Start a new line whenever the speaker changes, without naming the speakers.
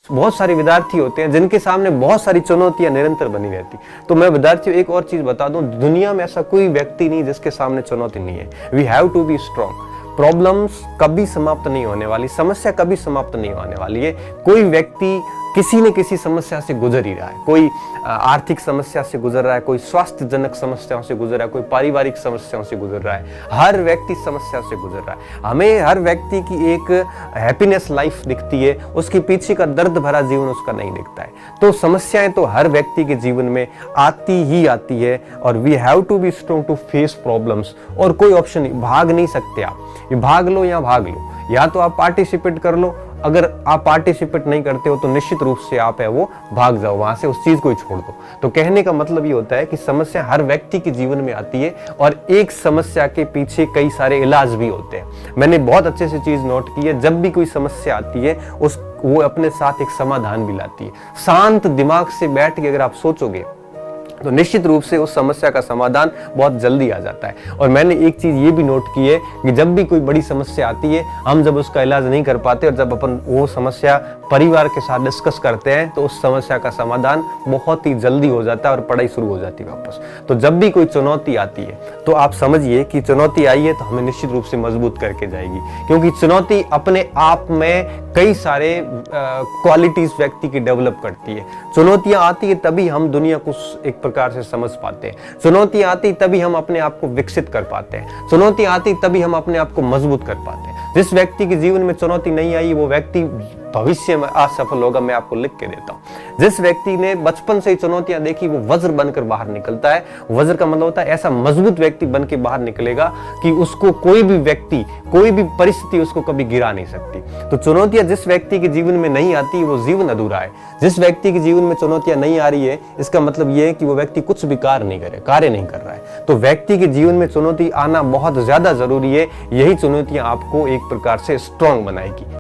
बहुत सारे विद्यार्थी होते हैं जिनके सामने बहुत सारी चुनौतियां निरंतर बनी रहती। तो मैं विद्यार्थियों एक और चीज बता दूं, दुनिया में ऐसा कोई व्यक्ति नहीं जिसके सामने चुनौती नहीं है। We have to be strong. Problems कभी समाप्त नहीं होने वाली, समस्या कभी समाप्त नहीं होने वाली है। कोई व्यक्ति किसी न किसी समस्या से गुजर ही रहा है। कोई आर्थिक समस्या से गुजर रहा है, कोई स्वास्थ्यजनक समस्याओं से गुजर रहा है, कोई पारिवारिक समस्याओं से गुजर रहा है। हर व्यक्ति समस्या से गुजर रहा है। हमें हर व्यक्ति की एक हैप्पीनेस लाइफ दिखती है, उसके पीछे का दर्द भरा जीवन उसका नहीं दिखता है। तो समस्याएं तो हर व्यक्ति के जीवन में आती ही आती है और we have to be strong to face problems. और कोई ऑप्शन नहीं, भाग नहीं सकते आप। ये भाग लो या भाग लो, या तो आप पार्टिसिपेट कर लो। अगर आप पार्टिसिपेट नहीं करते हो तो निश्चित रूप से आप है वो भाग जाओ वहां से, उस चीज को ही छोड़ दो। तो कहने का मतलब ये होता है कि समस्या हर व्यक्ति के जीवन में आती है और एक समस्या के पीछे कई सारे इलाज भी होते हैं। मैंने बहुत अच्छे से चीज नोट की है, जब भी कोई समस्या आती है वो अपने साथ एक समाधान भी लाती है। शांत दिमाग से बैठ के अगर आप सोचोगे तो निश्चित रूप से उस समस्या का समाधान बहुत जल्दी आ जाता है। और मैंने एक चीज ये भी नोट की है कि जब भी कोई बड़ी समस्या आती है, हम जब उसका इलाज नहीं कर पाते और जब अपन वो समस्या परिवार के साथ डिस्कस करते हैं तो उस समस्या का समाधान बहुत ही जल्दी हो जाता है और पढ़ाई शुरू हो जाती है वापस। तो जब भी कोई चुनौती आती है तो आप समझिए कि चुनौती आई है तो हमें निश्चित रूप से मजबूत करके जाएगी, क्योंकि चुनौती अपने आप में कई सारे क्वालिटीज व्यक्ति की डेवलप करती है। चुनौतियां आती है तभी हम दुनिया को एक प्रकार से समझ पाते हैं। चुनौती आती तभी हम अपने आप को विकसित कर पाते हैं। चुनौती आती तभी हम अपने आप को मजबूत कर पाते हैं। जिस व्यक्ति के जीवन में चुनौती नहीं आई वो व्यक्ति भविष्य में असफल होगा, मैं आपको लिख के देता हूं। जिस व्यक्ति ने बचपन से ही चुनौतियां देखी वो वज्र बनकर बाहर निकलता है। वज्र का मतलब होता है ऐसा मजबूत व्यक्ति बन के बाहर निकलेगा कि उसको कोई भी व्यक्ति, कोई भी परिस्थिति उसको कभी गिरा नहीं सकती। तो चुनौतियां जिस व्यक्ति के जीवन में नहीं आती वो जीवन अधूरा है। जिस व्यक्ति के जीवन में चुनौतियां नहीं आ रही है इसका मतलब यह है कि वो व्यक्ति कुछ भी कार्य नहीं कर रहा है। तो व्यक्ति के जीवन में चुनौती आना बहुत ज्यादा जरूरी है। यही चुनौतियां आपको एक प्रकार से स्ट्रांग बनाएगी।